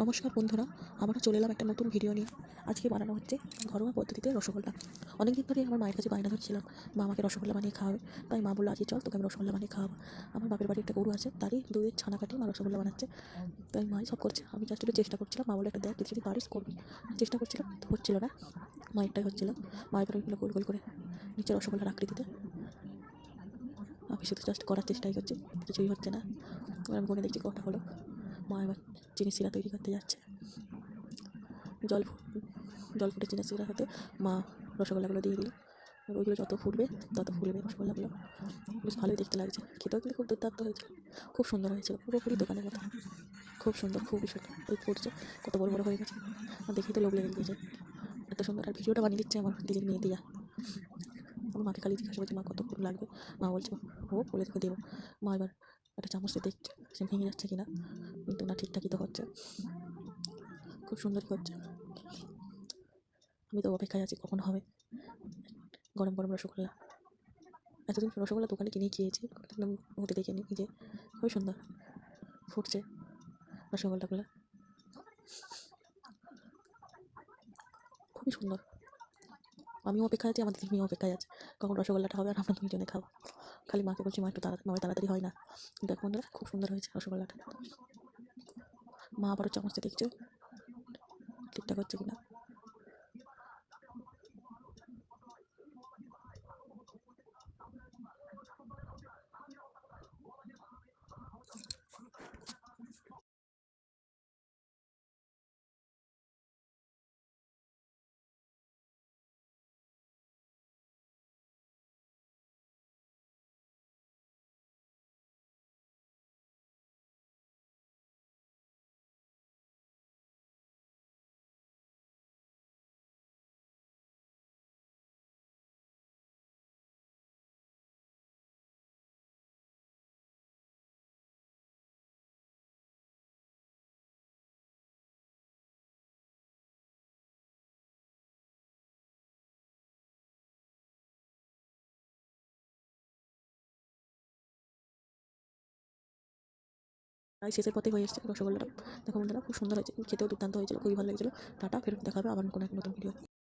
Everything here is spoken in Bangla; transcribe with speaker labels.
Speaker 1: নমস্কার বন্ধুরা, আবারও চলে এলাম একটা নতুন ভিডিও নিয়ে। আজকে বানানো হচ্ছে ঘরোয়া পদ্ধতিতে রসগোল্লা। অনেকদিন ধরে আমার মায়ের কাছে বায়না ধরছিলাম, মা আমাকে রসগোল্লা বানিয়ে খাওয়াবে। তাই মা বললো, আজকে চল তোকে আমি রসগোল্লা বানিয়ে খাওয়াবো। আমার বাপের বাড়ি একটা গরু আছে, তারই দুধের ছানা কাটিয়ে মা রসগোল্লা বানাচ্ছে। তাই মাই সব করছে, আমি জাস্ট একটু চেষ্টা করছিলাম। মা বলে, একটা দেখ, তুই যদি পারিস করবি। চেষ্টা করছিলাম, হচ্ছিল না। মায়েরটাই হচ্ছিল। মায়ের পরে গোল গোল করে নিচে রসগোল্লার আকৃতিতে আমি শুধু জাস্ট করার চেষ্টাই করছি, কিছুই হচ্ছে না। এবার আমি বলে দেখছি কটা হলো। মা এবার চিনি শিরা তৈরি করতে যাচ্ছে। জল জল ফুটে চিনি শিরা হতে মা রসগোল্লাগুলো দিয়ে দিল। ওইগুলো যত ফুটবে তত ফুলবে রসগোল্লাগুলো। বেশ ভালোই দেখতে লাগছে, খেতেও কিন্তু খুব দুর্দান্ত হয়েছিল, খুব সুন্দর হয়েছিল, পুরোপুরি দোকানের মতো। খুব সুন্দর, খুবই সুন্দর। ওই ফুটছে, কত বড় বড় হয়ে গেছে, আর দেখেই তো লোক লেগে গিয়েছে, এত সুন্দর। আর ভিডিওটা বানিয়ে দিচ্ছে আমার দিদির মেয়ে দিয়া। আমি মাকে খালি জিজ্ঞাসা করছি, মা কত লাগবে। মা বলছে, ও বলে তোকে দেবো। মা এবার একটা চামচে দেখছে সে ভেঙে যাচ্ছে কিনা, কিন্তু না, ঠিকঠাকই তো হচ্ছে, খুব সুন্দরই হচ্ছে। আমি তো অপেক্ষায় আছি কখন হবে গরম গরম রসগোল্লা। এতদিন রসগোল্লা দোকানে কিনেই খেয়েছি, হতে দেখিনি নিজে। খুবই সুন্দর ফুটছে রসগোল্লাগুলো, খুবই সুন্দর। আমিও অপেক্ষায় আছি, আমাদের মেয়েও অপেক্ষায় আছে কখন রসগোল্লাটা হবে আর আমরা দুইজনে খাবো। খালি মাকে বলছি, মা একটু তাড়াতাড়ি হয় না। দেখ বন্ধুরা, খুব সুন্দর হয়েছে রসগোল্লাটা। মা আবারও চামচটা দেখছে ঠিকঠাক হচ্ছে কিনা। তাই শেষের পথে হয়ে এসেছে রসগোল্লাটা। দেখো বন্ধুরা, খুব সুন্দর হয়েছে, খেতেও দুর্দান্ত হয়েছিল, খুবই ভালো লেগেছিল। টাটা, ফেরত দেখা হবে আবার কোনো এক নতুন ভিডিও।